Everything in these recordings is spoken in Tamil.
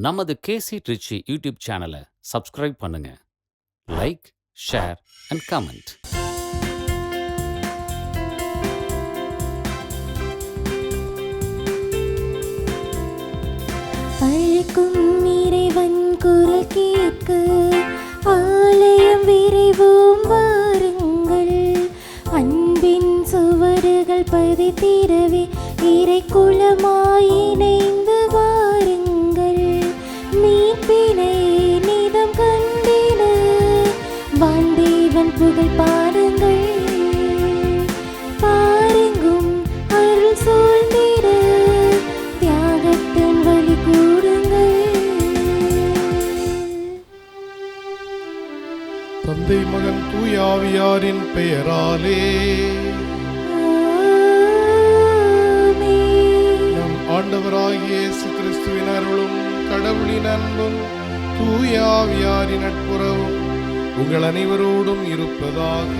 நமது கேசி ட்ரிச்சி யூடியூப் சேனலை சப்ஸ்கிரைப் பண்ணுங்க. Like, share and comment. அழைக்கும் இறைவன் குரல் கேட்க ஆலயம் விரைவோம் வாருங்கள். அன்பின் சுவடுகள் பதித்திடவே இறை குலமாய் இணைந்து வாருங்கள். மீட்பினை நிதம் கண்டிட வான்தேவன் புகழ் பாடுங்கள். பாருங்கும் அருள் சூழ்ந்திட தியாகத்தின் வழி கூடுங்கள். தந்தை, மகன், தூய ஆவியாரின் பெயராலே நம் ஆண்டவராகிய இயேசு கிறிஸ்துவின் அருளும் கடவுளின் அன்பும் தூய ஆவியாரின் நட்புறவும் உங்கள் அனைவரோடும் இருப்பதாக.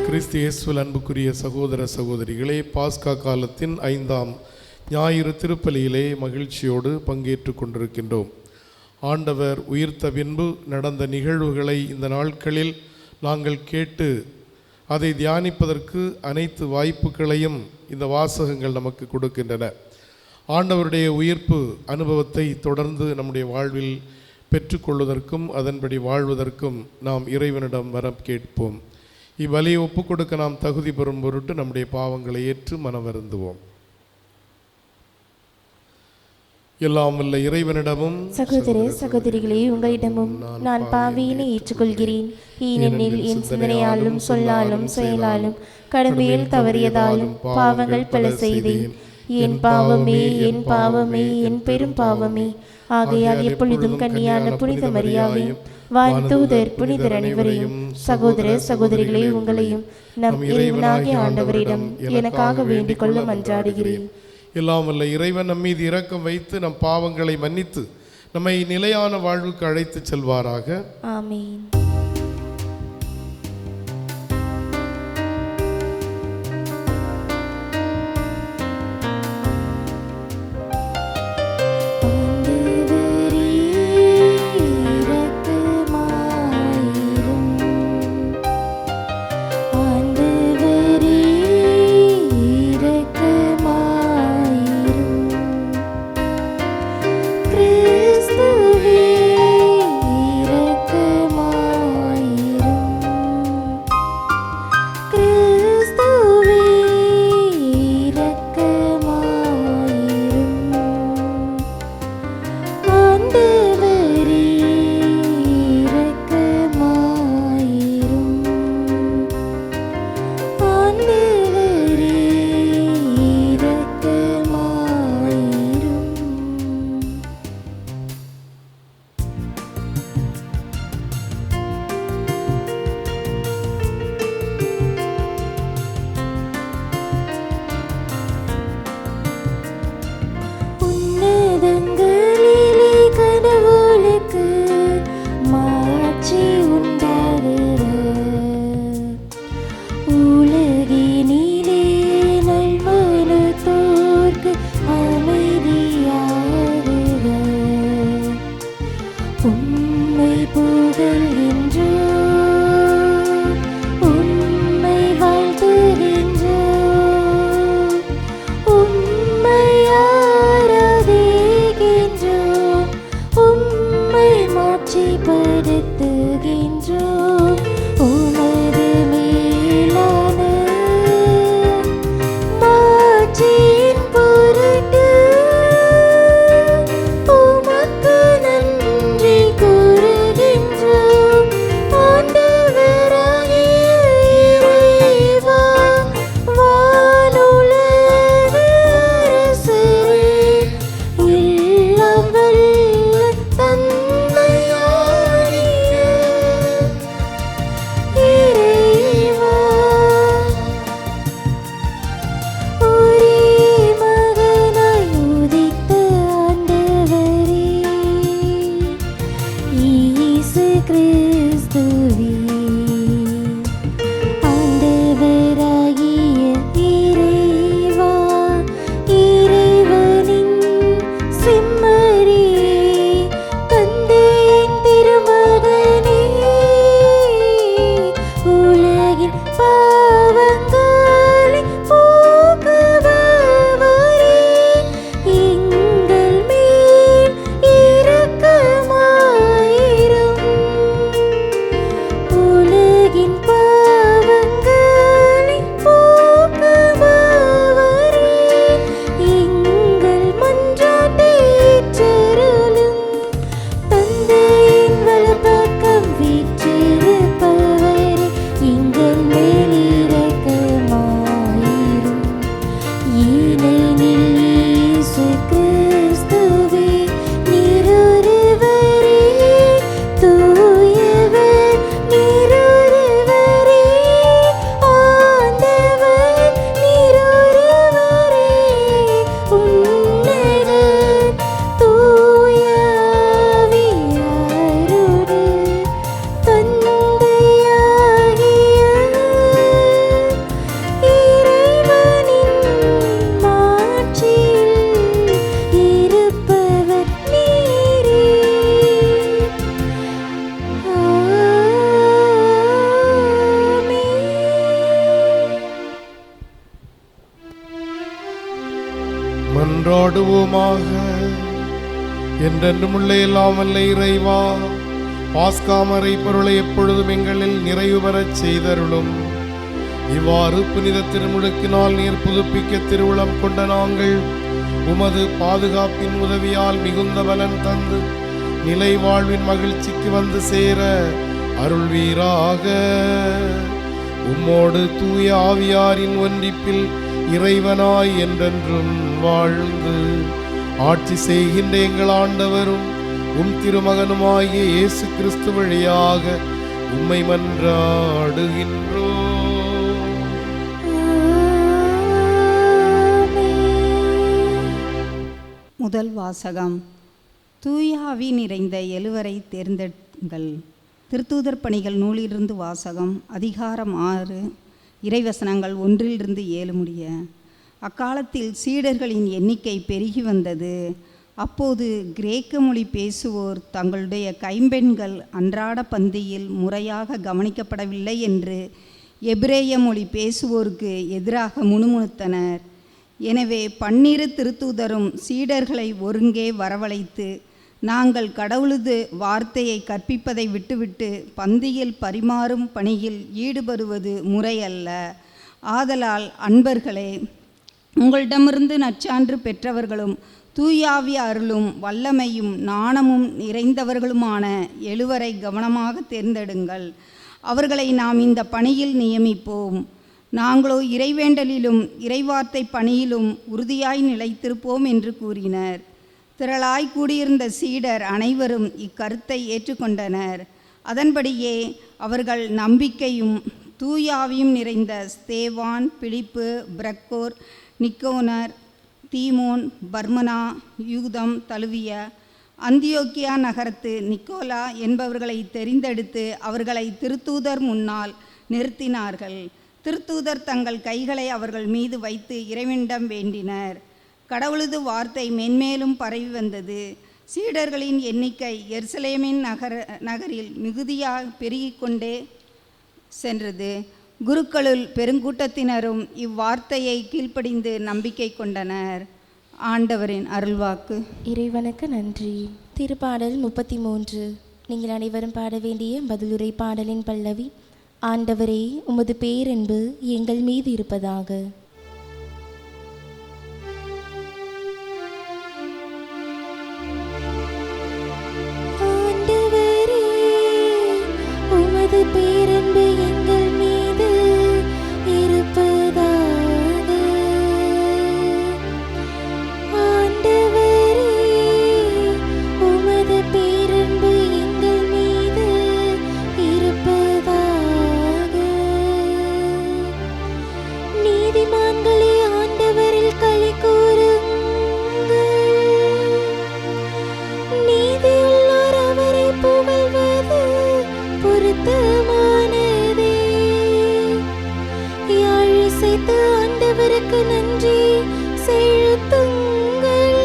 கிறிஸ்து இயேசுவில் அன்புக்குரிய சகோதர சகோதரிகளே, பாஸ்கா காலத்தின் 5ஆம் ஞாயிறு திருப்பலியிலே மகிழ்ச்சியோடு பங்கேற்று கொண்டிருக்கின்றோம். ஆண்டவர் உயிர்த்த பின்பு நடந்த நிகழ்வுகளை இந்த நாட்களில் நாங்கள் கேட்டு அதை தியானிப்பதற்கு அனைத்து வாய்ப்புகளையும் இந்த வாசகங்கள் நமக்கு கொடுக்கின்றன. ஆண்டவருடைய உயிர்ப்பு அனுபவத்தை தொடர்ந்து நம்முடைய வாழ்வில் பெற்றுக்கொள்வதற்கும் அதன்படி வாழ்வதற்கும் நாம் இறைவனிடம் வரம் கேட்போம். இவ்வலியை ஒப்புக் கொடுக்க நாம் தகுதி பெறும் பொருட்டு நம்முடைய பாவங்களை ஏற்று மனவருந்துவோம். எல்லாம் வல்ல இறைவனிடமும் சகோதர சகோதரிகளே, உங்களிடமும் நான் பாவியினை ஏற்றுக்கொள்கிறேன். ஏனெனில் என் சிந்தனையாலும் சொல்லாலும் செயலாலும் கடமையில் தவறியதாலும் பாவங்கள் பல செய்தேன். என் பாவமே, என் பாவமே, என் பெரும் பாவமே. ஆகையால் எப்பொழுதும் கன்னியான புனித மரியாவையும் வான்தூதர் புனிதர் அனைவரையும் சகோதர சகோதரிகளே உங்களையும் நம் இறைவனாகிய ஆண்டவரிடம் எனக்காக வேண்டிக் கொள்ள மன்றாடுகிறேன். எல்லாம் வல்ல இறைவன் நம் மீது இரக்கம் வைத்து நம் பாவங்களை மன்னித்து நம்மை நிலையான வாழ்வுக்கு அழைத்து செல்வாராக. ஆமென். மன்றாடுவோமாக. என்றென்றும் உள்ள எல்லாம் வல்ல இறைவா, பாஸ்காமரை பொருளை எப்பொழுதும் எங்களில் நிறைவு பெறச் செய்தருளும். இவ்வாறு புனித திருமுழுக்கினால் நீர் புதுப்பிக்க திருவுளம் கொண்ட நாங்கள் உமது பாதுகாப்பின் உதவியால் மிகுந்த பலன் தந்து நிலை வாழ்வின் மகிழ்ச்சிக்கு வந்து சேர அருள்வீராக. உம்மோடு தூய ஆவியாரின் ஒன்றிப்பில் இறைவனாய் என்றென்றும் வாழ்ந்து ஆட்சி செய்கின்ற எங்கள் ஆண்டவரும் உம் திருமகனுமாகிய இயேசு கிறிஸ்து வழியாக உம்மை மன்றாடுகின்றோம். முதல் வாசகம். தூய ஆவி நிறைந்த எழுவரை தேர்ந்தெடுங்கள். திருத்தூதர் பணிகள் நூலிலிருந்து வாசகம். அதிகாரம் 6, இறைவசனங்கள் 1-7 முடிய. அக்காலத்தில் சீடர்களின் எண்ணிக்கை பெருகி வந்தது. அப்போது கிரேக்க மொழி பேசுவோர் தங்களுடைய கைம்பெண்கள் அன்றாட பந்தியில் முறையாக கவனிக்கப்படவில்லை என்று எபிரேய மொழி பேசுவோருக்கு எதிராக முணுமுணுத்தனர். எனவே 12 திருத்தூதரும் சீடர்களை ஒருங்கே வரவழைத்து, நாங்கள் கடவுளது வார்த்தையை கற்பிப்பதை விட்டுவிட்டு பந்தியில் பரிமாறும் பணியில் ஈடுபடுவது முறையல்ல. ஆதலால் அன்பர்களே, உங்களிடமிருந்து நற்சான்று பெற்றவர்களும் தூயாவி அருளும் வல்லமையும் நாணமும் நிறைந்தவர்களுமான எழுவரை கவனமாக தேர்ந்தெடுங்கள். அவர்களை நாம் இந்த பணியில் நியமிப்போம். நாங்களோ இறைவேண்டலிலும் இறைவார்த்தை பணியிலும் உறுதியாய் நிலைத்திருப்போம் என்று கூறினர். திரளாய் கூடியிருந்த சீடர் அனைவரும் இக்கருத்தை ஏற்றுக்கொண்டனர். அதன்படியே அவர்கள் நம்பிக்கையும் தூயாவியும் நிறைந்த ஸ்தேவான், பிலிப்பு, பிரக்கோர், நிக்கோனர், தீமோன், பர்மனா, யூதம் தழுவிய அந்தியோக்கியா நகரத்து நிக்கோலா என்பவர்களை தெரிந்தெடுத்து அவர்களை திருத்தூதர் முன்னால் நிறுத்தினார்கள். திருத்தூதர் தங்கள் கைகளை அவர்கள் மீது வைத்து இறைவனிடம் வேண்டினர். கடவுளது வார்த்தை மென்மேலும் பரவி வந்தது. சீடர்களின் எண்ணிக்கை எருசலேமின் நகரில் மிகுதியாக பெருகிக்கொண்டே சென்றது. குருக்களுள் பெருங்கூட்டத்தினரும் இவ்வார்த்தையை கீழ்ப்படிந்து நம்பிக்கை கொண்டனர். ஆண்டவரின் அருள்வாக்கு. இறைவனுக்கு நன்றி. திருப்பாடல் 33. நீங்கள் அனைவரும் பாட வேண்டிய பதிலுரை பாடலின் பல்லவி. ஆண்டவரே, உமது பேரன்பு எங்கள் மீது இருப்பதாக. ஆண்டவரே, உமது பேரன்பு எங்கள் மீது இருப்பதாக. ஆண்டவரே, உமது பேரன்பு எங்கள் மீது இருப்பதாக. நீதிமான்களே, ஆண்டவரில் களி கூறுங்கள். நீதியுள்ளோர் அவரை புகழ்வது பொருத்தமானதே. யாழ் இசைத்து ஆண்டவருக்கு நன்றி செலுத்துங்கள்.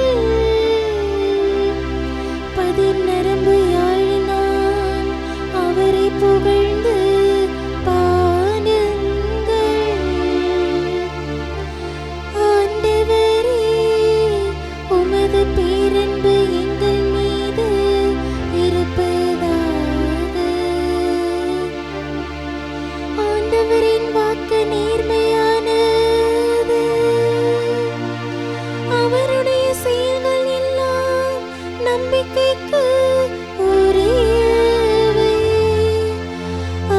பதிநரம்பு யாழினால் அவரை புகழ்ந்து பாடுங்கள். ஆண்டவரே, உமது பேரன்பு எங்கள் மீது இருப்பதாக. ஆண்டவரின் வாக்கு நேர்மையானது. அவருடைய செயல்கள் எல்லாம் நம்பிக்கைக்கு உரியவை.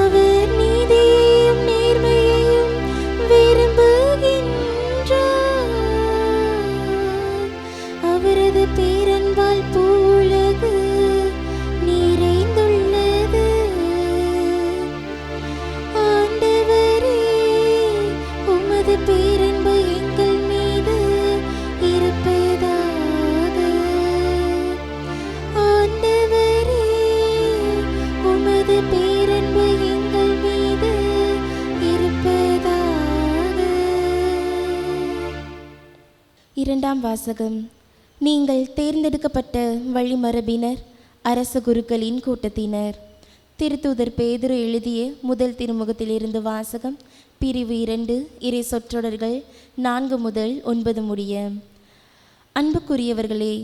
அவர் நீதியையும் நேர்மையையும் விரும்புகின்றார். அவரது பேரன்பால் பூவுலகு நிறைந்துள்ளது. ஆண்டவரே, உமது பேரன்பு எங்கள் மீது இருப்பதாக. ஆண்டவரே, உமது பேரன்பு எங்கள் மீது இருப்பதாக. இரண்டாம் வாசகம். நீங்கள் தேர்ந்தெடுக்கப்பட்ட வழிமரபினர், அரச குருக்களின் கூட்டத்தினர். திருத்தூதர் பேதுரு எழுதிய முதல் திருமுகத்திலிருந்து வாசகம். பிரிவு 2, இறை சொற்றொடர்கள் 4 முதல் 9 முடிய. அன்புக்குரியவர்களே,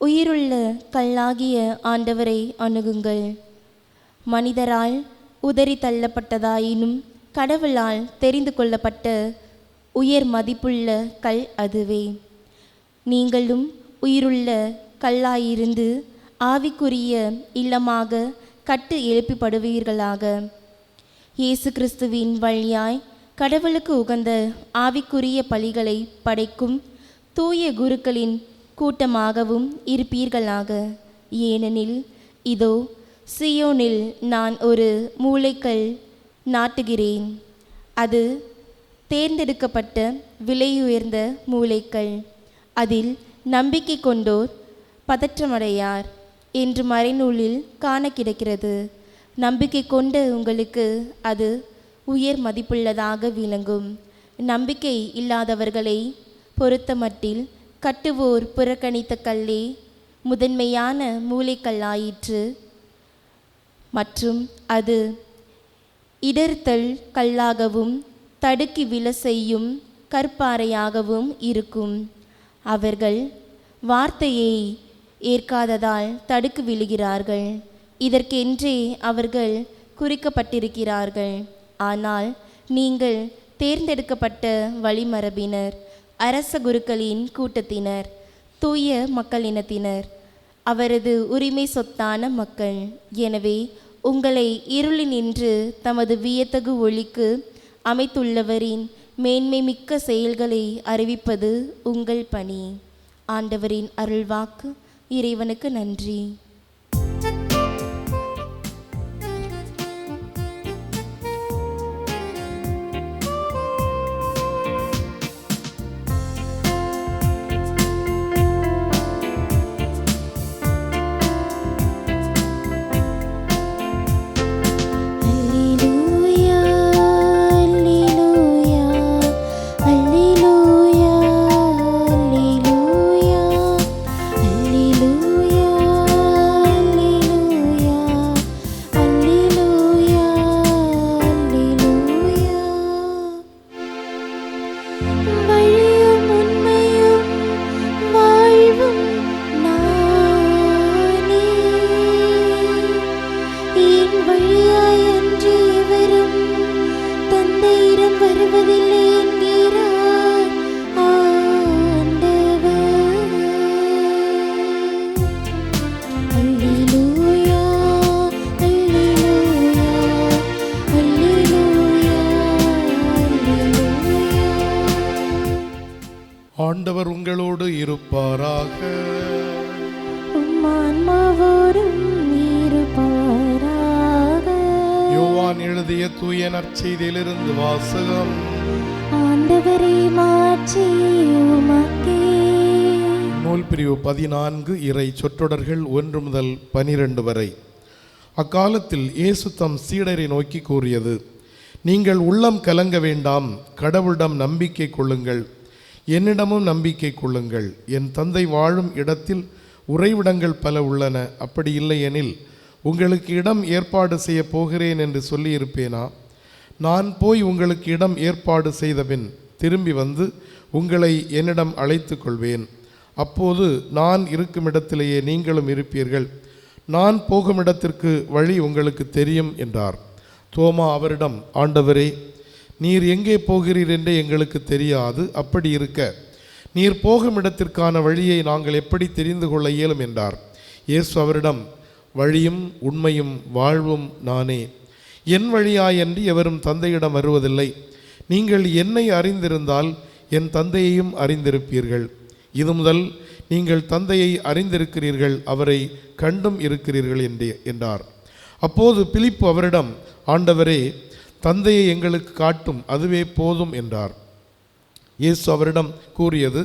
உயிருள்ள கல்லாகிய ஆண்டவரை அணுகுங்கள். மனிதரால் உதறி தள்ளப்பட்டதாயினும் கடவுளால் தெரிந்து கொள்ளப்பட்ட உயர் மதிப்புள்ள கல் அதுவே. நீங்களும் உயிருள்ள கல்லாயிருந்து ஆவிக்குரிய இல்லமாக கட்டு எழுப்பப்படுவீர்களாக. இயேசு கிறிஸ்துவின் வழியாய் கடவுளுக்கு உகந்த ஆவிக்குரிய பலிகளை படைக்கும் தூய குருக்களின் கூட்டமாகவும் இருப்பீர்களாக. ஏனெனில் இதோ சியோனில் நான் ஒரு மூலைக்கல் நாட்டுகிறேன். அது தேர்ந்தெடுக்கப்பட்ட விலையுயர்ந்த மூலைக்கல். அதில் நம்பிக்கை கொண்டோர் பதற்றமடையார் என்று மறைநூலில் காண கிடைக்கிறது. நம்பிக்கை கொண்ட உங்களுக்கு அது உயர் மதிப்புள்ளதாக விளங்கும். நம்பிக்கை இல்லாதவர்களை பொறுத்தமட்டில் கட்டுவோர் புறக்கணித்த கல்லே முதன்மையான மூலைக்கல்லாயிற்று. மற்றும் அது இடர்த்தல் கல்லாகவும் தடுக்கி விழ செய்யும் கற்பாறையாகவும் இருக்கும். அவர்கள் வார்த்தையை ஏற்காததால் தடுக்கு விழுகிறார்கள். இதற்கென்றே அவர்கள் குறிக்கப்பட்டிருக்கிறார்கள். ஆனால் நீங்கள் தேர்ந்தெடுக்கப்பட்ட வழிமரபினர், அரச குருக்களின் கூட்டத்தினர், தூய மக்களினத்தினர், அவரது உரிமை சொத்தான மக்கள். எனவே உங்களை இருளினின்று தமது வியத்தகு ஒளிக்கு அமைத்துள்ளவரின் மேன்மை மிக்க செயல்களை அறிவிப்பது உங்கள் பணி. ஆண்டவரின் அருள்வாக்கு. இறைவனுக்கு நன்றி. ஆண்டவர் உங்களோடு இருப்பாராக. யோவான் எழுதிய தூய நற்செய்தியிலிருந்து வாசகம். ஆண்டவரே, மாட்சி உமக்கே. நூல் பிரிவு 14 இறை சொற்றொடர்கள் 1 முதல் 12 வரை. அக்காலத்தில் இயேசு தம் சீடரை நோக்கி கூறியது: நீங்கள் உள்ளம் கலங்க வேண்டாம், கடவுளிடம் நம்பிக்கை கொள்ளுங்கள், என்னிடமும் நம்பிக்கை கொள்ளுங்கள். என் தந்தை வாழும் இடத்தில் உறைவிடங்கள் பல உள்ளன. அப்படி இல்லையெனில் உங்களுக்கு இடம் ஏற்பாடு செய்ய போகிறேன் என்று சொல்லியிருப்பேனா? நான் போய் உங்களுக்கு இடம் ஏற்பாடு செய்தபின் திரும்பி வந்து உங்களை என்னிடம் அழைத்து கொள்வேன். அப்போது நான் இருக்கும் இடத்திலேயே நீங்களும் இருப்பீர்கள். நான் போகும் இடத்திற்கு வழி உங்களுக்கு தெரியும் என்றார். தோமா அவரிடம், ஆண்டவரே, நீர் எங்கே போகிறீர் என்று எங்களுக்கு தெரியாது. அப்படி இருக்க நீர் போகும் இடத்திற்கான வழியை நாங்கள் எப்படி தெரிந்து கொள்ள இயலும் என்றார். இயேசு அவரிடம், வழியும் உண்மையும் வாழ்வும் நானே. என் வழியாயன்றி எவரும் தந்தையிடம் வருவதில்லை. நீங்கள் என்னை அறிந்திருந்தால் என் தந்தையையும் அறிந்திருப்பீர்கள். இது முதல் நீங்கள் தந்தையை அறிந்திருக்கிறீர்கள், அவரை கண்டும் இருக்கிறீர்கள் என்றார். அப்போது பிலிப்பு அவரிடம், ஆண்டவரே, தந்தையை எங்களுக்கு காட்டும், அதுவே போதும் என்றார். இயேசு அவரிடம் கூறியது,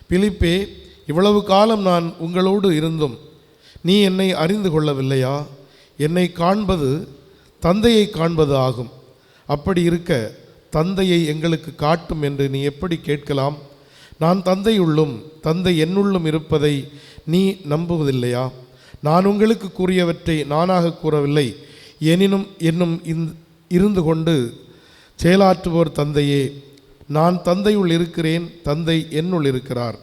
பிலிப்பே, இவ்வளவு காலம் நான் உங்களோடு இருந்தும் நீ என்னை அறிந்து கொள்ளவில்லையா? என்னை காண்பது தந்தையை காண்பது ஆகும். அப்படி இருக்க தந்தையை எங்களுக்கு காட்டும் என்று நீ எப்படி கேட்கலாம்? நான் தந்தையுள்ளும் தந்தை என்னுள்ளும் இருப்பதை நீ நம்புவதில்லையா? நான் உங்களுக்கு கூறியவற்றை நானாக கூறவில்லை, எனினும் என்னும் இருந்து கொண்டு செயலாற்றுவோர் தந்தையே. நான் தந்தையுள் இருக்கிறேன், தந்தை என்னுள் இருக்கிறார்.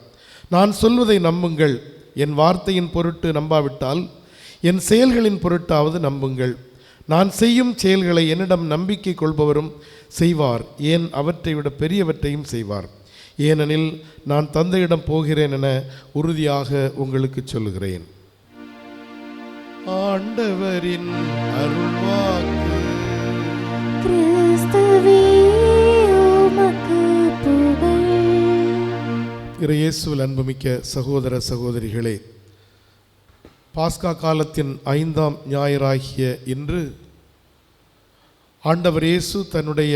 நான் சொல்வதை நம்புங்கள். என் வார்த்தையின் பொருட்டு நம்பாவிட்டால் என் செயல்களின் பொருட்டாவது நம்புங்கள். நான் செய்யும் செயல்களை என்னிடம் நம்பிக்கை கொள்பவரும் செய்வார், ஏன் அவற்றை விட பெரியவற்றையும் செய்வார். ஏனெனில் நான் தந்தையிடம் போகிறேன் என உறுதியாக உங்களுக்கு சொல்லுகிறேன். ஆண்டவரின் அருள்வாக்கு. கிறிஸ்துவே உமக்கு புகழ். இயேசுவில் அன்புமிக்க சகோதர சகோதரிகளே, பாஸ்கா காலத்தின் 5ஆம் ஞாயிறாகிய இன்று ஆண்டவர் இயேசு தன்னுடைய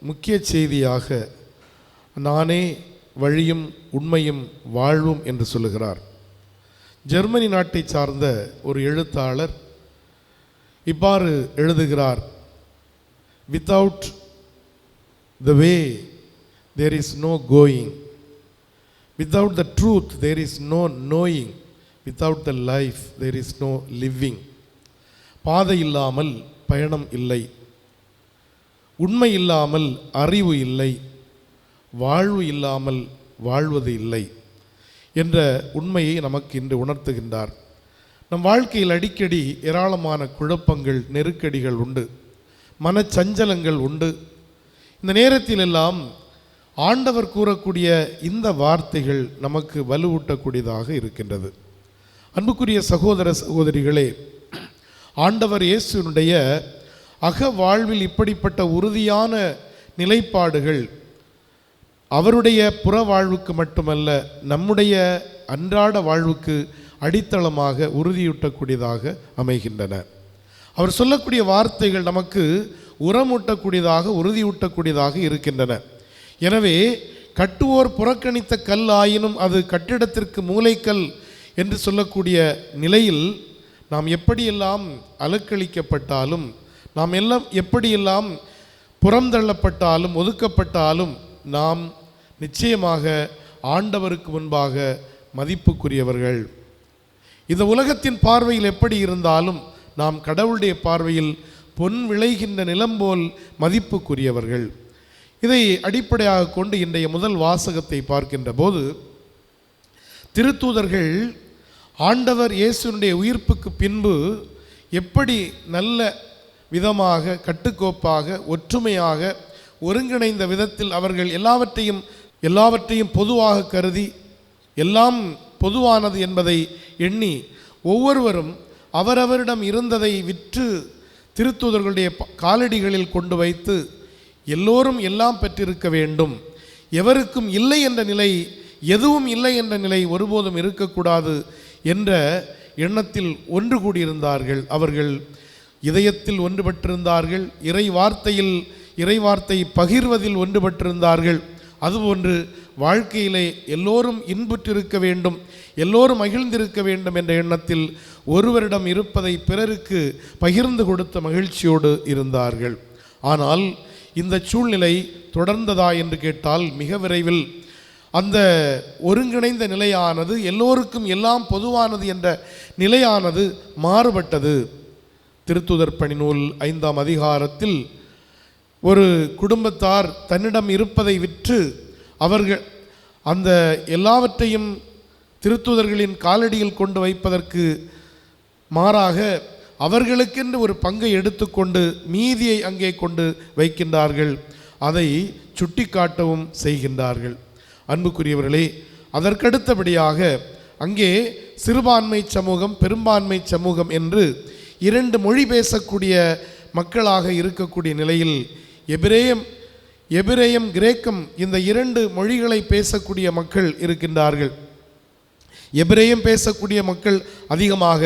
முக்கிய செய்தியாக நானே வழியும் உண்மையும் வாழ்வும் என்று சொல்லுகிறார். ஜெர்மனி நாட்டை சார்ந்த ஒரு எழுத்தாளர் இவ்வாறு எழுதுகிறார்: without the way there is no going, without the truth there is no knowing, without the life there is no living. பாதை இல்லாமல் பயணம் இல்லை, உண்மை இல்லாமல் அறிவு இல்லை, வாழ்வு இல்லாமல் வாழ்வது இல்லை என்ற உண்மையை நமக்கு இன்று உணர்த்துகின்றார். நம் வாழ்க்கையில் அடிக்கடி ஏராளமான குழப்பங்கள், நெருக்கடிகள் உண்டு, மனச்சஞ்சலங்கள் உண்டு. இந்த நேரத்திலெல்லாம் ஆண்டவர் கூறக்கூடிய இந்த வார்த்தைகள் நமக்கு வலுவூட்டக்கூடியதாக இருக்கின்றது. அன்புக்குரிய சகோதர சகோதரிகளே, ஆண்டவர் இயேசுனுடைய அக வாழ்வில் இப்படிப்பட்ட உறுதியான நிலைப்பாடுகள் அவருடைய புற வாழ்வுக்கு மட்டுமல்ல, நம்முடைய அன்றாட வாழ்வுக்கு அடித்தளமாக உறுதியூட்டக்கூடியதாக அமைகின்றன. அவர் சொல்லக்கூடிய வார்த்தைகள் நமக்கு உரமூட்டக்கூடியதாக, உறுதியூட்டக்கூடியதாக இருக்கின்றன. எனவே கட்டுவோர் புறக்கணித்த கல் ஆயினும் அது கட்டிடத்திற்கு மூலைக்கல் என்று சொல்லக்கூடிய நிலையில் நாம் எப்படியெல்லாம் அலக்களிக்கப்பட்டாலும், நாம் எல்லாம் எப்படியெல்லாம் புறந்தள்ளப்பட்டாலும், ஒதுக்கப்பட்டாலும், நாம் நிச்சயமாக ஆண்டவருக்கு முன்பாக மதிப்புக்குரியவர்கள். இந்த உலகத்தின் பார்வையில் எப்படி இருந்தாலும் நாம் கடவுளுடைய பார்வையில் பொன் விளைகின்ற நிலம்போல் மதிப்புக்குரியவர்கள். இதை அடிப்படையாக கொண்டு இன்றைய முதல் வாசகத்தை பார்க்கின்ற போது, திருத்தூதர்கள் ஆண்டவர் இயேசுனுடைய உயிர்ப்புக்கு பின்பு எப்படி நல்ல விதமாக, கட்டுக்கோப்பாக, ஒற்றுமையாக, ஒருங்கிணைந்த விதத்தில் அவர்கள் எல்லாவற்றையும் பொதுவாக கருதி, எல்லாம் பொதுவானது என்பதை எண்ணி ஒவ்வொருவரும் அவரவரிடம் இருந்ததை விற்று திருத்தூதர்களுடைய காலடிகளில் கொண்டு வைத்து எல்லோரும் எல்லாம் பெற்றிருக்க வேண்டும், எவருக்கும் இல்லை என்ற நிலை, எதுவும் இல்லை என்ற நிலை ஒருபோதும் இருக்கக்கூடாது என்ற எண்ணத்தில் ஒன்று கூடியிருந்தார்கள். அவர்கள் இதயத்தில் ஒன்றுபட்டிருந்தார்கள், இறைவார்த்தை பகிர்வதில் ஒன்றுபட்டிருந்தார்கள். அதுபோன்று வாழ்க்கையிலே எல்லோரும் இன்புற்றிருக்க வேண்டும், எல்லோரும் மகிழ்ந்திருக்க வேண்டும் என்ற எண்ணத்தில் ஒருவரிடம் இருப்பதை பிறருக்கு பகிர்ந்து கொடுத்த மகிழ்ச்சியோடு இருந்தார்கள். ஆனால் இந்த சூழ்நிலை தொடர்ந்ததா என்று கேட்டால் மிக விரைவில் அந்த ஒருங்கிணைந்த நிலையானது, எல்லோருக்கும் எல்லாம் பொதுவானது என்ற நிலையானது மாறுபட்டது. திருத்தூதர் பணி நூல் 5ஆம் அதிகாரத்தில் ஒரு குடும்பத்தார் தன்னிடம் இருப்பதை விற்று அவர்கள் அந்த எல்லாவற்றையும் திருத்தூதர்களின் காலடியில் கொண்டு வைப்பதற்கு மாறாக அவர்களுக்கென்று ஒரு பங்கை எடுத்துக்கொண்டு மீதியை அங்கே கொண்டு வைக்கின்றார்கள். அதை சுட்டி காட்டவும் செய்கின்றார்கள். அன்புக்குரியவர்களே, அதற்கடுத்தபடியாக அங்கே சிறுபான்மை சமூகம், பெரும்பான்மை சமூகம் என்று 2 மொழி பேசக்கூடிய மக்களாக இருக்கக்கூடிய நிலையில் எபிரேயம், கிரேக்கம் இந்த 2 மொழிகளை பேசக்கூடிய மக்கள் இருக்கின்றார்கள். எபிரேயம் பேசக்கூடிய மக்கள் அதிகமாக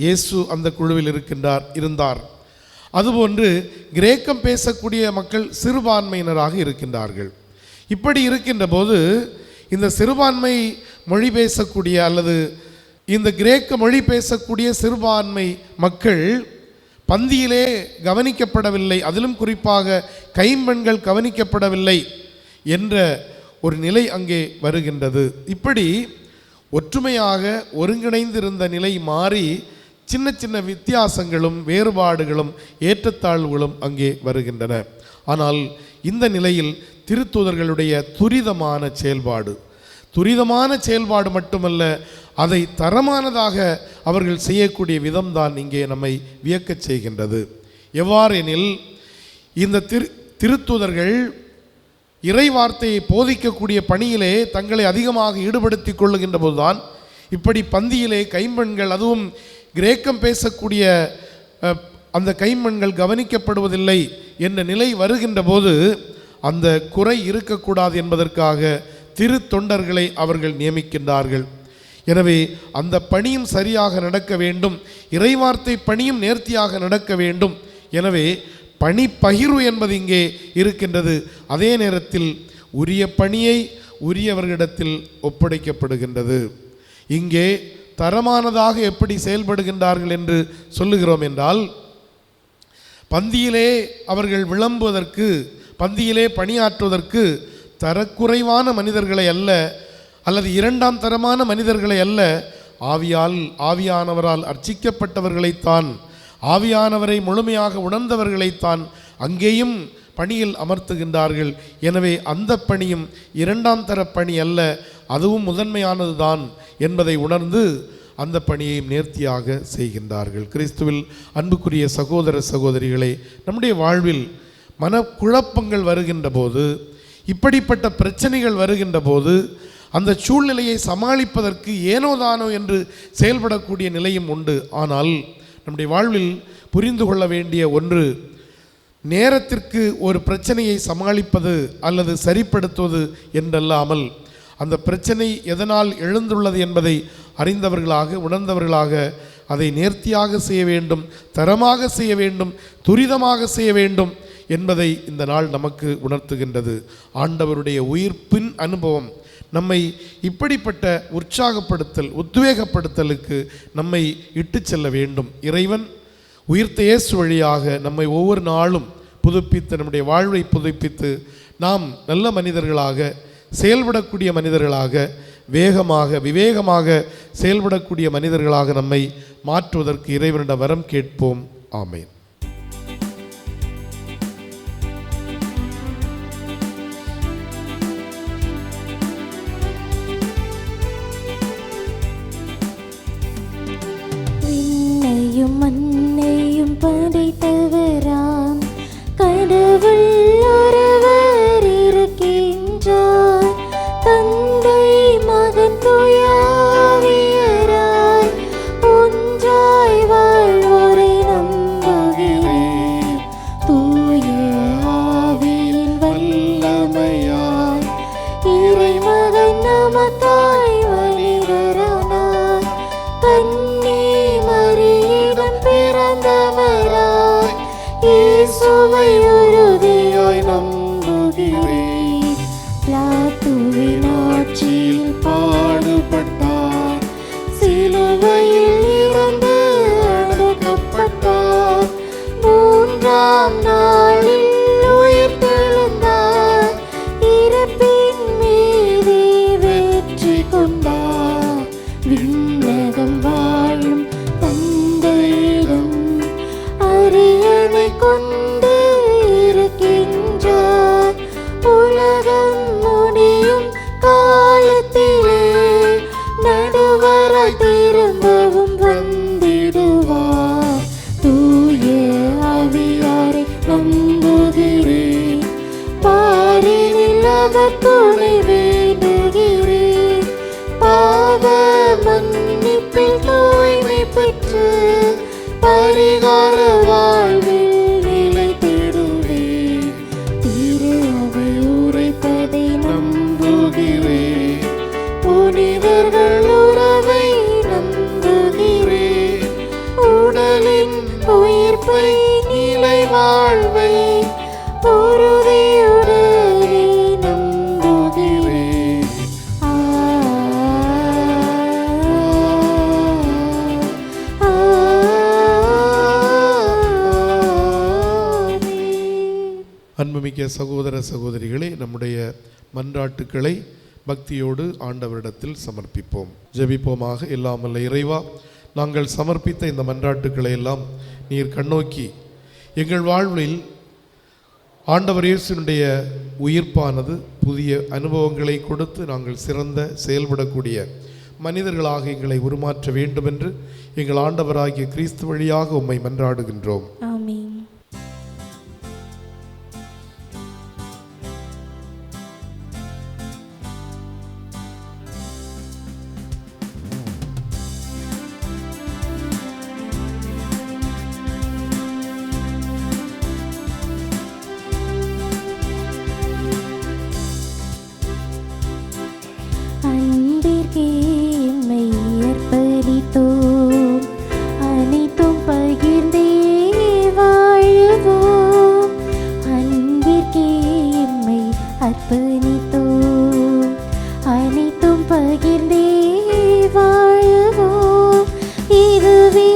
இயேசு அந்த குழுவில் இருந்தார். அதுபோன்று கிரேக்கம் பேசக்கூடிய மக்கள் சிறுபான்மையினராக இருக்கின்றார்கள். இப்படி இருக்கின்ற போது இந்த சிறுபான்மை மொழி பேசக்கூடிய அல்லது இந்த கிரேக்க மொழி பேசக்கூடிய சிறுபான்மை மக்கள் பந்தியிலே கவனிக்கப்படவில்லை, அதிலும் குறிப்பாக கைம்பெண்கள் கவனிக்கப்படவில்லை என்ற ஒரு நிலை அங்கே வருகின்றது. இப்படி ஒற்றுமையாக ஒருங்கிணைந்திருந்த நிலை மாறி சின்ன சின்ன வித்தியாசங்களும் வேறுபாடுகளும் ஏற்றத்தாழ்வுகளும் அங்கே வருகின்றன. ஆனால் இந்த நிலையில் திருத்தூதர்களுடைய துரிதமான செயல்பாடு, துரிதமான செயல்பாடு மட்டுமல்ல, அதை தரமானதாக அவர்கள் செய்யக்கூடிய விதம்தான் இங்கே நம்மை வியக்கச் செய்கின்றது. எவ்வாறெனில், இந்த திருத்தூதர்கள் இறை வார்த்தையை போதிக்கக்கூடிய பணியிலே தங்களை அதிகமாக ஈடுபடுத்தி கொள்ளுகின்ற போதுதான் இப்படி பந்தியிலே கைம்பெண்கள், அதுவும் கிரேக்கம் பேசக்கூடிய அந்த கைம்பெண்கள் கவனிக்கப்படுவதில்லை என்ற நிலை வருகின்ற போது அந்த குறை இருக்கக்கூடாது என்பதற்காக திருத்தொண்டர்களை அவர்கள் நியமிக்கின்றார்கள். எனவே அந்த பணியும் சரியாக நடக்க வேண்டும், இறைவார்த்தை பணியும் நேர்த்தியாக நடக்க வேண்டும். எனவே பணி பகிர்வு என்பது இங்கே இருக்கின்றது. அதே நேரத்தில் உரிய பணியை உரியவர்களிடத்தில் ஒப்படைக்கப்படுகின்றது. இங்கே தரமானதாக எப்படி செயல்படுகின்றார்கள் என்று சொல்லுகிறோம் என்றால், பந்தியிலே அவர்கள் விளம்புவதற்கு, பந்தியிலே பணியாற்றுவதற்கு தரக்குறைவான மனிதர்களை அல்ல, அல்லது இரண்டாம் தரமான மனிதர்களை அல்ல, ஆவியானவரால் அர்ச்சிக்கப்பட்டவர்களைத்தான், ஆவியானவரை முழுமையாக உணர்ந்தவர்களைத்தான் அங்கேயும் பணியில் அமர்த்துகின்றார்கள். எனவே அந்த பணியும் இரண்டாம் தர பணி அல்ல, அதுவும் முதன்மையானது தான் என்பதை உணர்ந்து அந்த பணியை நேர்த்தியாக செய்கின்றார்கள். கிறிஸ்துவில் அன்புக்குரிய சகோதர சகோதரிகளே, நம்முடைய வாழ்வில் மனக்குழப்பங்கள் வருகின்ற போது, இப்படிப்பட்ட பிரச்சனைகள் வருகின்ற போது, அந்த சூழ்நிலையை சமாளிப்பதற்கு ஏனோதானோ என்று செயல்படக்கூடிய நிலையும் உண்டு. ஆனால் நம்முடைய வாழ்வில் புரிந்து கொள்ள வேண்டிய ஒன்று, நேரத்திற்கு ஒரு பிரச்சனையை சமாளிப்பது அல்லது சரிப்படுத்துவது என்றல்லாமல், அந்த பிரச்சனை எதனால் எழுந்துள்ளது என்பதை அறிந்தவர்களாக, உணர்ந்தவர்களாக அதை நேர்த்தியாக செய்ய வேண்டும், தரமாக செய்ய வேண்டும், துரிதமாக செய்ய வேண்டும் என்பதை இந்த நாள் நமக்கு உணர்த்துகின்றது. ஆண்டவருடைய உயிர்ப்பின் அனுபவம் நம்மை இப்படிப்பட்ட உற்சாகப்படுத்தல், உத்வேகப்படுத்தலுக்கு நம்மை இட்டு செல்ல வேண்டும். இறைவன் உயிர்த்த இயேசு வழியாக நம்மை ஒவ்வொரு நாளும் புதுப்பித்து, நம்முடைய வாழ்வை புதுப்பித்து, நாம் நல்ல மனிதர்களாக, செயல்படக்கூடிய மனிதர்களாக, வேகமாக விவேகமாக செயல்படக்கூடிய மனிதர்களாக நம்மை மாற்றுவதற்கு இறைவனிடம் வரம் கேட்போம். ஆமென். விண்ணையும் மண்ணையும் படைத்தவராம் கடவுள் ஒருவர் இருக்கின்றார். தந்தை மகன் தூய ஆவியராய் ஒன்றாய் வாழ்வோரை நம்புகிறேன். தூய ஆவியின் வல்லமையாய் இறைமகன் நமக்காய் மனிதரானார். கன்னி மரியிடம் பிறந்தவராய் இயேசுவை உறுதியாய் நம்புகிறேன். பிலாத்துவின் ஆட்சியில் பாடுபட்டார், சிலுவையில் இறந்து அடக்கப்பட்டார். மூன்றாம் நாளில் உயிர்த்தெழுந்தார், இறப்பின் மீது வெற்றி கொண்டார். விண்ணகம் வாழும் தந்தையிடம் அரியணை கொண்டு இருக்கின்றார். உலகம் முடியும் காலத்திலே நடுவராய் திரும்பவும் வந்திடுவார். தூய ஆவியாரை நம்புகிறேன், பாரினில் அவர் துணை வேண்டுகிறேன். பாவ மன்னிப்பில் தூய்மை பெற்று பரிகார வாழ்வில் நிலைத்திடுவேன். திரு அவை உரைப்பதை நம்புகிறேன், புனிதர்கள் உறவை நம்புகிறேன். உடலின் உயிர்ப்பை நிலை வாழ்வை உறுதியுடனே நம்புகிறேன். அன்புமிக்க சகோதர சகோதரிகளே, நம்முடைய மன்றாட்டுக்களை பக்தியோடு ஆண்டவரிடத்தில் சமர்ப்பிப்போம். ஜெபிப்போமாக. எல்லாம் வல்ல இறைவா, நாங்கள் சமர்ப்பித்த இந்த மன்றாட்டுக்களை எல்லாம் நீர் கண்ணோக்கி எங்கள் வாழ்வில் ஆண்டவர் இயேசுனுடைய உயிர்ப்பானது புதிய அனுபவங்களை கொடுத்து நாங்கள் சிறந்த செயல்படக்கூடிய மனிதர்களாக எங்களை உருமாற்ற வேண்டும் என்று எங்கள் ஆண்டவராகிய கிறிஸ்து வழியாக உம்மை மன்றாடுகின்றோம். ஆமென். அன்பிற்கே எம்மை அர்ப்பணித்தோம், அனைத்தும் பகிர்ந்தே வாழுவோம். அன்பிற்கே எம்மை அர்ப்பணித்தோம், அனைத்தும் பகிர்ந்தே வாழுவோம். இதுவே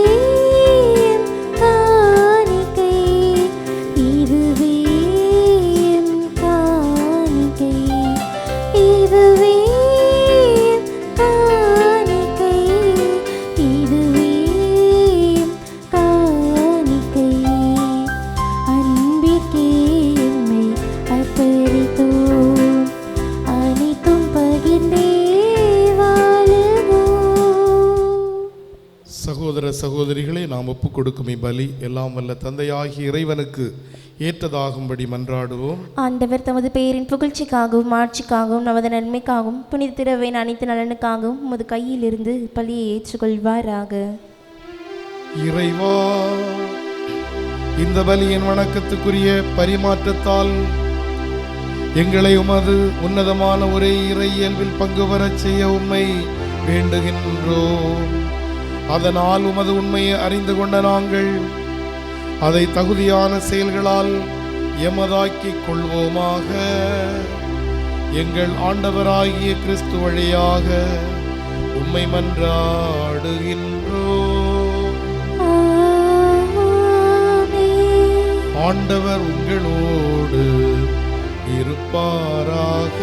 எம் காணிக்கை, இதுவே எம் காணிக்கை, இதுவே சகோதர சகோதரிகளை நாம் ஒப்புக் கொடுக்கும் இப்பலி எல்லாம் வல்ல தந்தையாகிய இறைவனுக்கு ஏற்றதாகும்படி மன்றாடுவோம். ஆண்டவர் தமது பெயரின் புகழ்ச்சிக்காகவும் ஆட்சிக்காகவும் நமது நன்மைக்காகவும் புனித திருவையின் அனைத்து நலனுக்காகவும் உமது கையிலிருந்து பலியை ஏற்றுக்கொள்வாராக. இறைவா, இந்த பலியின் வணக்கத்துக்குரிய பரிமாற்றத்தால் எங்களை உமது உன்னதமான ஒரே இறை இயல்பில் பங்கு பெறச் செய்ய உம்மை வேண்டுகின்றோம். அதனால் உமது உண்மையை அறிந்து கொண்ட நாங்கள் அதை தகுதியான செயல்களால் எமதாக்கிக் கொள்வோமாக. எங்கள் ஆண்டவராகிய கிறிஸ்து வழியாக உம்மை மன்றாடுகின்றோம். ஆண்டவர் உங்களோடு இருப்பாராக.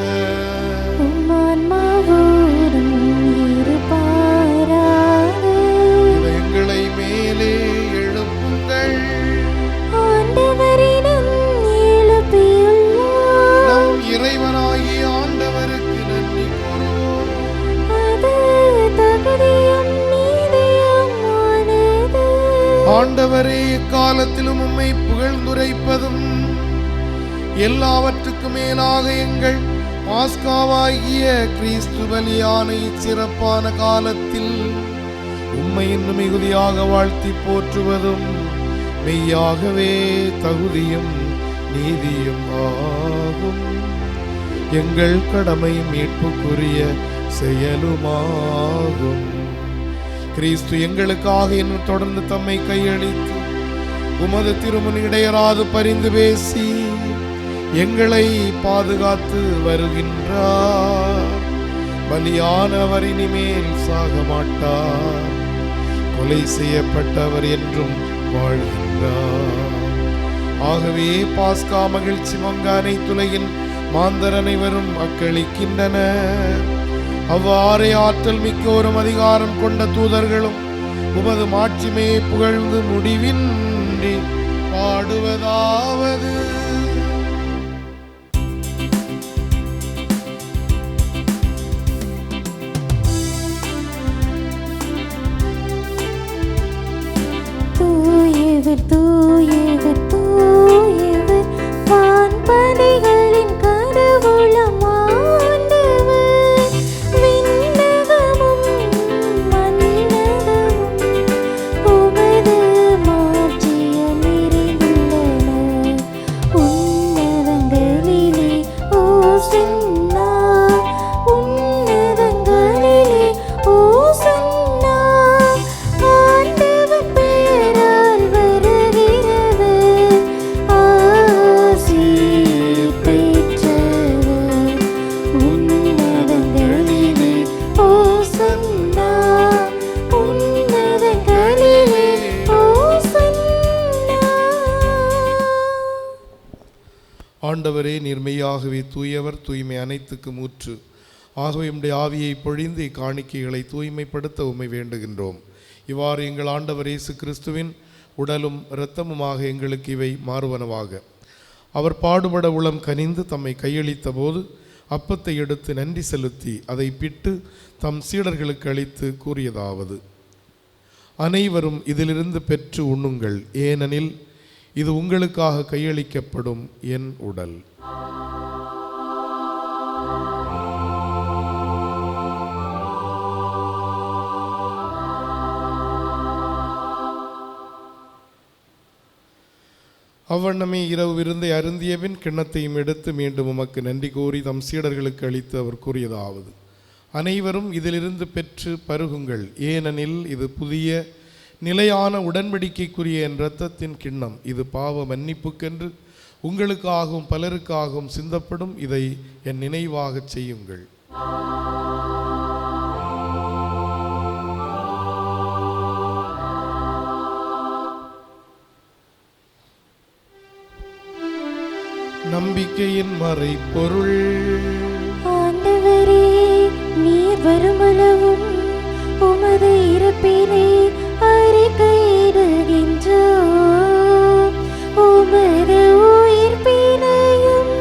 எங்களை மேலே எழுப்புங்கள். நம் இறைவனாகிய ஆண்டவருக்கு நன்றி கூறுவோம். ஆண்டவரே, எக்காலத்திலும் உம்மை புகழ்ந்துரைப்பதும் எல்லாவற்றுக்கும் மேலாக எங்கள் பாஸ்காவாகிய கிறிஸ்து பலியான இச்சிறப்பான காலத்தில் உம்மை இன்னும் மிகுதியாக வாழ்த்தி போற்றுவதும் மெய்யாகவே தகுதியும் நீதியும் ஆகும். எங்கள் கடமையும் மீட்புக்குரிய செயலுமாகும். கிறிஸ்து எங்களுக்காக இன்னும் தொடர்ந்து தம்மை கையளித்து உமது திருமுன் இடையராது பரிந்து பேசி எங்களை பாதுகாத்து வருகின்றார். பலியானவர் இனிமேல் சாக மாட்டார், கொலை செய்யப்பட்டவர் என்றும் வாழ்கின்றார். ஆகவே பாஸ்கா மகிழ்ச்சி மங்க அனைத்துலகின் மாந்தர் அனைவரும் அக்களிக்கின்றனர். அவ்வாறே ஆற்றல் மிக்கோரும் அதிகாரம் கொண்ட தூதர்களும் உமது மாட்சிமையை புகழ்ந்து முடிவின்றி பாடுவதாவது: தூயவர் தூயவர் தூயவர், வான்படைகளின் கடவுளாம் ஆண்டவர். விண்ணகமும் மண்ணகமும் உமது மாட்சியால் நிறைந்துள்ளன. உன்னதங்களிலே ஓசன்னா, உன்னதங்களிலே ஓசன்னா. ஆண்டவர் பெயரால் வருகிறவர், ஆசி பெற்றவர். உன்னதங்களிலே ஓசன்னா, உன்னதங்களிலே ஓசன்னா. ஆண்டவரே, நீர்மையாகவே தூயவர், தூய்மை அனைத்துக்கும் ஊற்று. ஆகவே உம்முடைய ஆவியை பொழிந்து இக்காணிக்கைகளை தூய்மைப்படுத்த உம்மை வேண்டுகின்றோம். இவ்வாறு எங்கள் ஆண்டவர் இயேசு கிறிஸ்துவின் உடலும் இரத்தமுமாக எங்களுக்கு இவை மாறுவனவாக. அவர் பாடுபட உளம் கனிந்து தம்மை கையளித்த போது அப்பத்தை எடுத்து நன்றி செலுத்தி அதை பிட்டு தம் சீடர்களுக்கு அளித்து கூறியதாவது: அனைவரும் இதிலிருந்து பெற்று உண்ணுங்கள், ஏனெனில் இது உங்களுக்காக கையளிக்கப்படும் என் உடல். அவ்வண்ணமே இரவு விருந்தை அருந்தியபின் கிண்ணத்தையும் எடுத்து மீண்டும் உமக்கு நன்றி கூறி தம் சீடர்களுக்கு அளித்து அவர் கூறியதாவது: அனைவரும் இதிலிருந்து பெற்று பருகுங்கள், ஏனெனில் இது புதிய நிலையான உடன்படிக்கைக்குரிய என் இரத்தத்தின் கிண்ணம். இது பாவ மன்னிப்புக்கென்று உங்களுக்காகவும் பலருக்காகவும் சிந்தப்படும். இதை என் நினைவாகச் செய்யுங்கள். நம்பிக்கையின் மறைபொருள். ஆண்டவரே, நீர் வருமளவும் உமது இறப்பினை அறிக்கையிடுகின்றோம், உமது உயிர்ப்பினையும்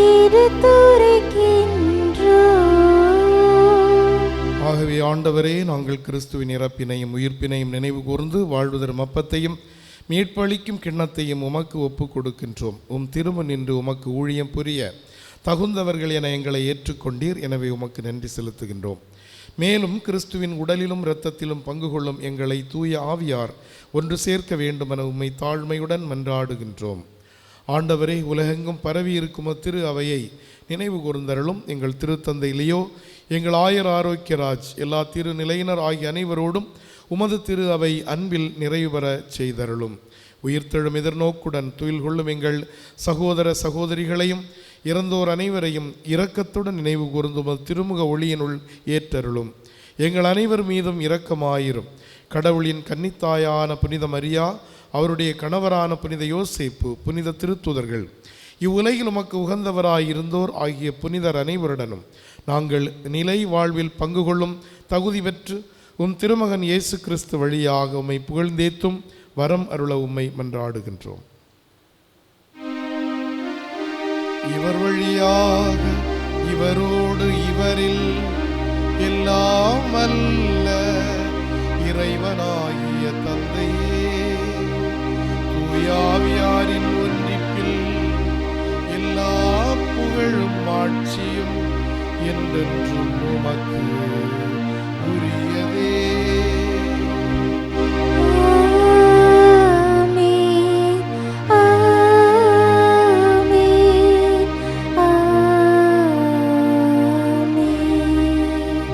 எடுத்துரைக்கின்றோம். ஆகவே ஆண்டவரே, நாங்கள் கிறிஸ்துவின் இறப்பினையும் உயிர்ப்பினையும் நினைவு கூர்ந்து வாழ்வு தரும் அப்பத்தையும் மீட்பளிக்கும் கிண்ணத்தையும் உமக்கு ஒப்பு கொடுக்கின்றோம். திரும்ப நின்று உமக்கு ஊழியம் புரிய தகுந்தவர்கள் என எங்களை ஏற்றுக்கொண்டீர். எனவே உமக்கு நன்றி செலுத்துகின்றோம். மேலும் கிறிஸ்துவின் உடலிலும் இரத்தத்திலும் பங்கு கொள்ளும் எங்களை தூய ஆவியார் ஒன்று சேர்க்க வேண்டுமென உம்மை தாழ்மையுடன் மன்றாடுகின்றோம். ஆண்டவரே, உலகெங்கும் பரவி இருக்கும் திரு அவையை நினைவு கூர்ந்தருளும். எங்கள் திருத்தந்தை லியோ, எங்கள் ஆயர் ஆரோக்கியராஜ், எல்லா திரு நிலையினர் ஆகிய அனைவரோடும் உமது திரு அவை அன்பில் நிறைவு பெற செய்தருளும். உயிர்த்தெழும் எதிர்நோக்குடன் துயில் கொள்ளும் எங்கள் சகோதர சகோதரிகளையும் இறந்தோர் அனைவரையும் இரக்கத்துடன் நினைவு கூர்ந்து உமது திருமுக ஒளியினுள் ஏற்றருளும். எங்கள் அனைவர் மீதும் இரக்கமாயிரும். கடவுளின் கன்னித்தாயான புனித மரியா, அவருடைய கணவரான புனித யோசேப்பு, புனித திருத்துதர்கள், இவ்வுலகில் உமக்கு உகந்தவராயிருந்தோர் ஆகிய புனிதர் அனைவருடனும் நாங்கள் நிலை வாழ்வில் பங்கு கொள்ளும் தகுதி பெற்று திருமகன் இயேசு கிறிஸ்து வழியாக உம்மை புகழ்ந்தேத்தும் வரம் அருள உம்மை மன்றாடுகின்றோம். இவர் வழியாக இவரோடு இவரில் எல்லாம் அல்ல இறைவனாகிய தந்தையே, தூயாவியாரின் ஒன்றிப்பில் எல்லா புகழும் ஆட்சியும் என்றென்றும் உமக்கு உரியதே.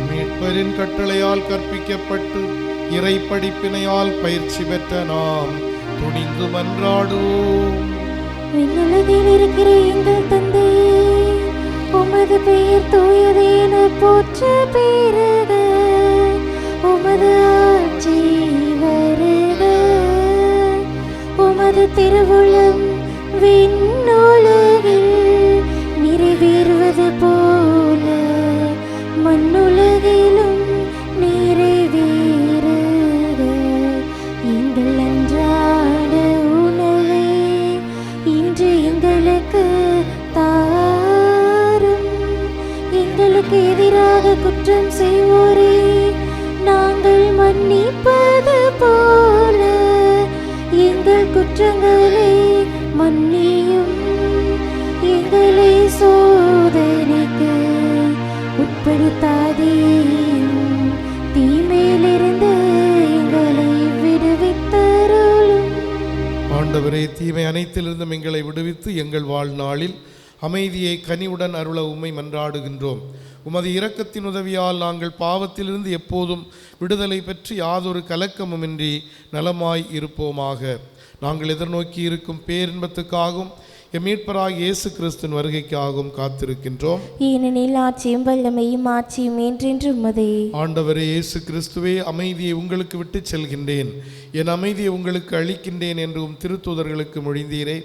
மீட்பரின் கட்டளையால் கற்பிக்கப்பட்டு இறை படிப்பினையால் பயிற்சி பெற்ற நாம் துணிந்து மன்றாடுவோம். விண்ணுலகில் இருக்கிற எங்கள் தந்தையே, உமது பெயர் தூயது என போற்ற பெறுக, உமது ஆட்சி வருக, உமது திருவுளம் விண்ணுலகில் நிறைவேறுவது போல மண்ணுலகிலும் நிறைவேறுக. எங்கள் அன்றாட உணவை இன்று எங்களுக்கு தாரும். எங்களுக்கு எதிராக குற்றம் செய்வோரே நாங்கள் மன்னிப்பது போல எங்கள் குற்றங்களை மன்னியும். எங்களை சோதனைக்கு உட்படுத்தாதேயும், தீமையிலிருந்து எங்களை விடுவித்தருளும். ஆண்டவரே, தீமை அனைத்திலிருந்தும் எங்களை விடுவித்து எங்கள் வாழ்நாளில் அமைதியை கனிவுடன் அருள உம்மை மன்றாடுகின்றோம். உமது இரக்கத்தின் உதவியால் நாங்கள் பாவத்திலிருந்து எப்போதும் விடுதலை பெற்று யாதொரு கலக்கமுமின்றி நலமாய் இருப்போமாக. நாங்கள் எதிர்நோக்கி இருக்கும் பேரின்பத்துக்காகவும் எம் மீட்பராகிய இயேசு கிறிஸ்துவின் வருகைக்காகவும் காத்திருக்கின்றோம். ஏனெனில் ஆட்சியும் வல்லமையும் ஆட்சியும் என்றென்றும் உமதே. ஆண்டவரே இயேசு கிறிஸ்துவே, அமைதியை உங்களுக்கு விட்டு செல்கின்றேன், என் அமைதியை உங்களுக்கு அளிக்கின்றேன் என்றும் திருத்தூதர்களுக்கு மொழிந்தீரே.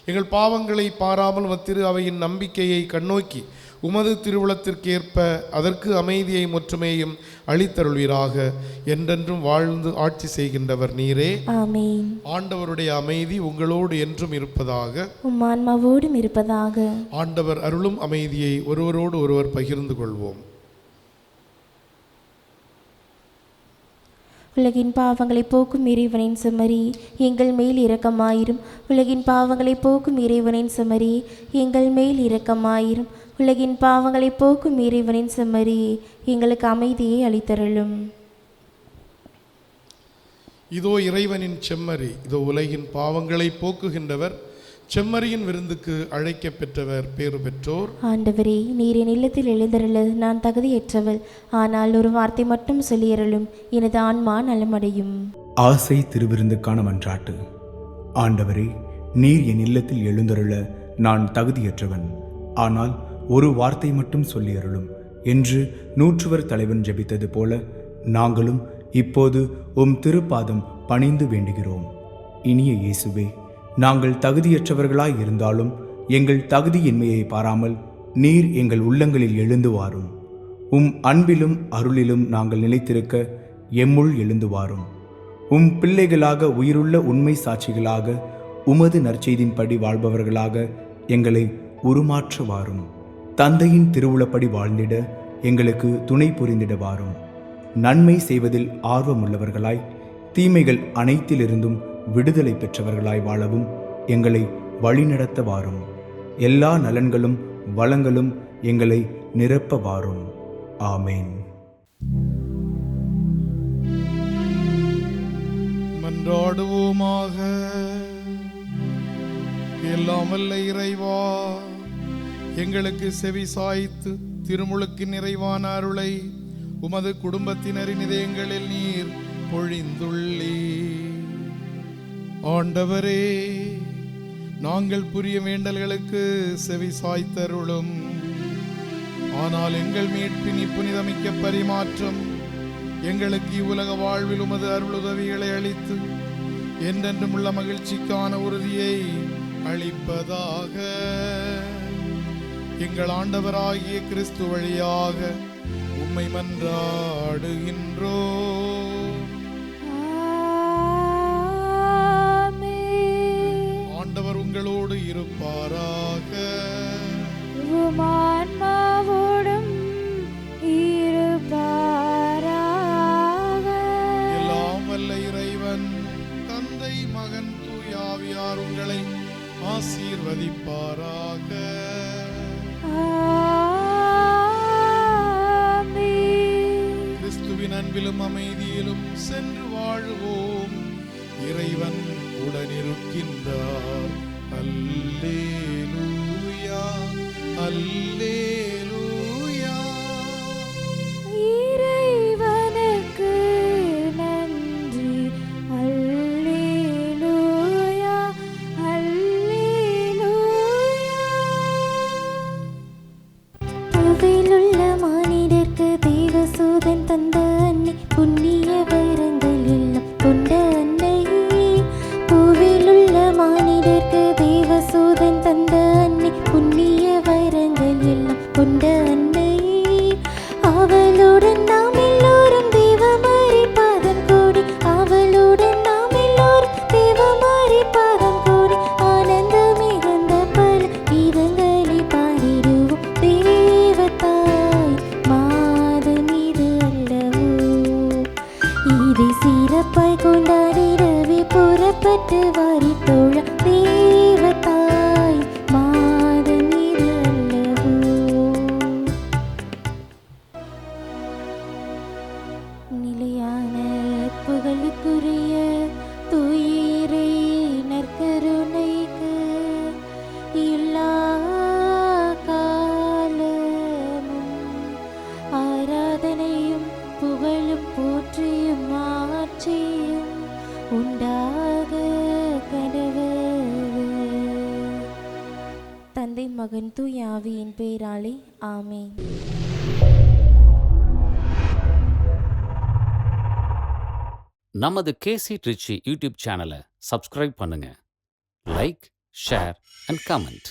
எங்கள் பாவங்களை பாராமல் திரு அவையின் நம்பிக்கையை கண்ணோக்கி உமது திருவுளத்திற்கேற்ப அதற்கு அமைதியை முற்றுமையும் அளித்தருள்வீராக. என்றென்றும் வாழ்ந்து ஆட்சி செய்கின்றவர் நீரே. ஆமென். ஆண்டவருடைய அமைதி உங்களோடு என்றும் இருப்பதாக. உம் ஆன்மாவோடும் இருப்பதாக. ஆண்டவர் அருளும் அமைதியை ஒருவரோடு ஒருவர் பகிர்ந்து கொள்வோம். உலகின் பாவங்களை போக்கும் இறைவனின் செம்மறி எங்கள் மேல் இரக்கமாயிரும். உலகின் பாவங்களை போக்கும் இறைவனின் செம்மறி எங்கள் மேல் இரக்கமாயிரும். உலகின் பாவங்களை போக்கும் இறைவனின் செம்மறி எங்களுக்கு அமைதியை அளித்தருளும். இதோ இறைவனின் செம்மறி, இதோ உலகின் பாவங்களை போக்குகின்றவர். செம்மறியின் விருந்துக்கு அழைக்க பெற்றவர் பேறு பெற்றோர். ஆண்டவரே, நீர் என் இல்லத்தில் எழுந்தருள நான் தகுதியற்றவள். ஆனால் ஒரு வார்த்தை மட்டும் சொல்லியருளும், எனது ஆன்மா நலமடையும். ஆசை திருவிருந்துக்கான மன்றாட்டு. ஆண்டவரே, நீர் என் இல்லத்தில் எழுந்தருள நான் தகுதியற்றவன். ஆனால் ஒரு வார்த்தை மட்டும் சொல்லியருளும் என்று நூற்றுவர் தலைவன் ஜெபித்தது போல நாங்களும் இப்போது உம் திருப்பாதம் பணிந்து வேண்டுகிறோம். இனிய இயேசுவே, நாங்கள் தகுதியற்றவர்களாய் இருந்தாலும் எங்கள் தகுதியின்மையை பாராமல் நீர் எங்கள் உள்ளங்களில் எழுந்து வாரும். உம் அன்பிலும் அருளிலும் நாங்கள் நிலைத்திருக்க எம்முள் எழுந்து வாரும். உம் பிள்ளைகளாக உயிருள்ள உண்மை சாட்சிகளாக உமது நற்செய்தின்படி வாழ்பவர்களாக எங்களை உருமாற்ற வாரும். தந்தையின் திருவுளப்படி வாழ்ந்திட எங்களுக்கு துணை புரிந்திட வாரும். நன்மை செய்வதில் ஆர்வமுள்ளவர்களாய் தீமைகள் அனைத்திலிருந்தும் விடுதலை பெற்றவர்களாய் வாழவும் எங்களை வழிநடத்த வாரும். எல்லா நலன்களும் வளங்களும் எங்களை நிரப்ப வாரும். ஆமேன். மன்றாடுவோமாக. எல்லாம் வல்ல இறைவா, எங்களுக்கு செவி சாய்த்து திருமுழுக்கின் நிறைவான அருளை உமது குடும்பத்தினரின் இதயங்களில் நீர் பொழிந்துள்ளீர். ஆண்டவரே, நாங்கள் புரிய வேண்டல்களுக்கு செவி சாய்த்தருளும். ஆனால் எங்கள் மீட்பின் இப்புனிதமிக்க பரிமாற்றம் எங்களுக்கு இவ்வுலக வாழ்வில் உமது அருளுதவிகளை அளித்து என்றென்றும் உள்ள மகிழ்ச்சிக்கான உறுதியை அளிப்பதாக. எங்கள் ஆண்டவராகிய கிறிஸ்து வழியாக உம்மை மன்றாடுகின்றோம். ஆண்டவர் உங்களோடு இருப்பாராக. ஆன்மாவோடும் இருப்பாராக. எல்லாம் வல்ல இறைவன் தந்தை, மகன், தூய ஆவியார் உங்களை ஆசீர்வதிப்பாராக. கிறிஸ்துவின் அன்பிலும் அமைதியிலும் சென்று வாழுவோம். இறைவன் உடனிருக்கின்றார். அல்லேலூயா, அல்லேலூயா. இறைவனுக்கு நன்றி. அல்லேலூயா, அல்லேலூயா. புவியிலுள்ள மானிடர்க்கு தேவசூதன் தந்த அன்னை, புண்ணிய வரங்கள் எல்லாம் கொண்ட அன்னை. புவியிலுள்ள மானிடர்க்கு தேவசூதன் தந்த அன்னை, புண்ணிய வரங்கள் எல்லாம் கொண்ட அன்னை. அவளுடன் நாம் எல்லோரும் தேவமாரி பாதம் கூடி, அவளுடன் நாம் எல்லோரும் தேவமாரி பாதம் கூடி, ஆனந்த மிகுந்த பல கீதங்களை பாடிடுவோம். தேவதாய் மாதம் இது அல்லவோ, இதை சிறப்பாய் கொண்டாடிடவே புறப்பட்டு வாரிட்டோழ. தேவதாய் மாதம் இது அல்லவோ. நிலையான புகழுக்குரிய தூயரை நற்கருணைக்கு எல்லா காலமும் ஆராதனையும் புகழும் போற்றியும் ஆட்சியும் உண்டாக கடவுளே. தந்தை, மகன், தூய ஆவியின் பெயராலே ஆமென். நமது கேசி ட்ரிச்சி யூடியூப் சேனலை சப்ஸ்கிரைப் பண்ணுங்க. Like, share and comment.